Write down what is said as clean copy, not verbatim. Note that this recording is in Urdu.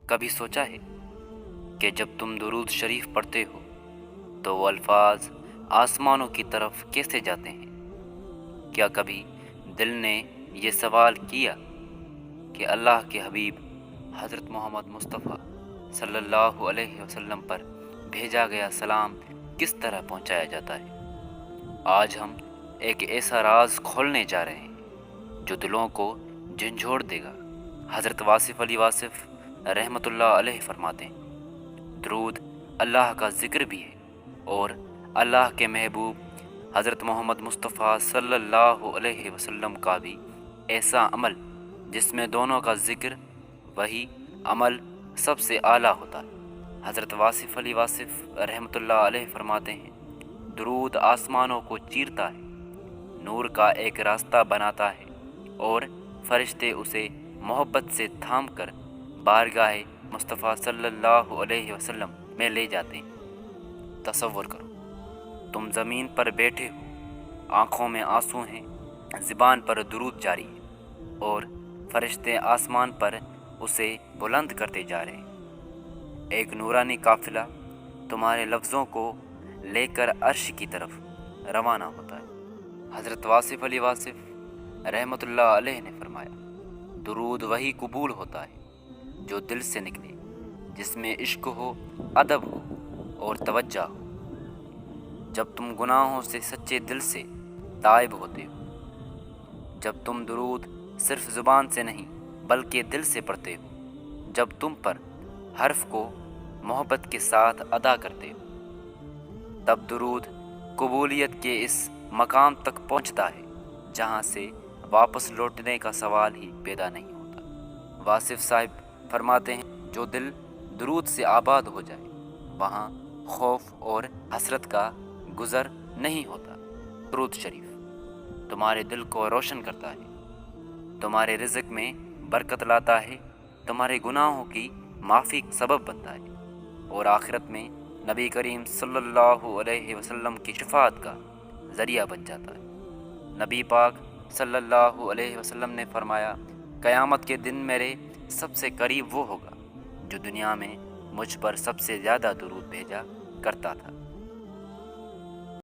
کبھی سوچا ہے کہ جب تم درود شریف پڑھتے ہو تو وہ الفاظ آسمانوں کی طرف کیسے جاتے ہیں؟ کیا کبھی دل نے یہ سوال کیا کہ اللہ کے حبیب حضرت محمد مصطفیٰ صلی اللہ علیہ وسلم پر بھیجا گیا سلام کس طرح پہنچایا جاتا ہے؟ آج ہم ایک ایسا راز کھولنے جا رہے ہیں جو دلوں کو جھنجھوڑ دے گا۔ حضرت واصف علی واصف رحمۃ اللہ علیہ فرماتے ہیں، درود اللہ کا ذکر بھی ہے اور اللہ کے محبوب حضرت محمد مصطفیٰ صلی اللہ علیہ وسلم کا بھی ایسا عمل جس میں دونوں کا ذکر، وہی عمل سب سے اعلیٰ ہوتا ہے۔ حضرت واصف علی واصف رحمۃ اللہ علیہ فرماتے ہیں، درود آسمانوں کو چیرتا ہے، نور کا ایک راستہ بناتا ہے اور فرشتے اسے محبت سے تھام کر بارگاہ مصطفیٰ صلی اللہ علیہ وسلم میں لے جاتے ہیں۔ تصور کرو، تم زمین پر بیٹھے ہو، آنکھوں میں آنسو ہیں، زبان پر درود جاری ہے اور فرشتے آسمان پر اسے بلند کرتے جا رہے ہیں۔ ایک نورانی قافلہ تمہارے لفظوں کو لے کر عرش کی طرف روانہ ہوتا ہے۔ حضرت واصف علی واصف رحمۃ اللہ علیہ نے فرمایا، درود وہی قبول ہوتا ہے جو دل سے نکلے، جس میں عشق ہو، ادب ہو اور توجہ ہو۔ جب تم گناہوں سے سچے دل سے تائب ہوتے ہو، جب تم درود صرف زبان سے نہیں بلکہ دل سے پڑھتے ہو، جب تم پر حرف کو محبت کے ساتھ ادا کرتے ہو، تب درود قبولیت کے اس مقام تک پہنچتا ہے جہاں سے واپس لوٹنے کا سوال ہی پیدا نہیں ہوتا۔ واصف صاحب فرماتے ہیں، جو دل درود سے آباد ہو جائے وہاں خوف اور حسرت کا گزر نہیں ہوتا۔ درود شریف تمہارے دل کو روشن کرتا ہے، تمہارے رزق میں برکت لاتا ہے، تمہارے گناہوں کی معافی کا سبب بنتا ہے اور آخرت میں نبی کریم صلی اللہ علیہ وسلم کی شفاعت کا ذریعہ بن جاتا ہے۔ نبی پاک صلی اللہ علیہ وسلم نے فرمایا، قیامت کے دن میرے سب سے قریب وہ ہوگا جو دنیا میں مجھ پر سب سے زیادہ درود بھیجا کرتا تھا۔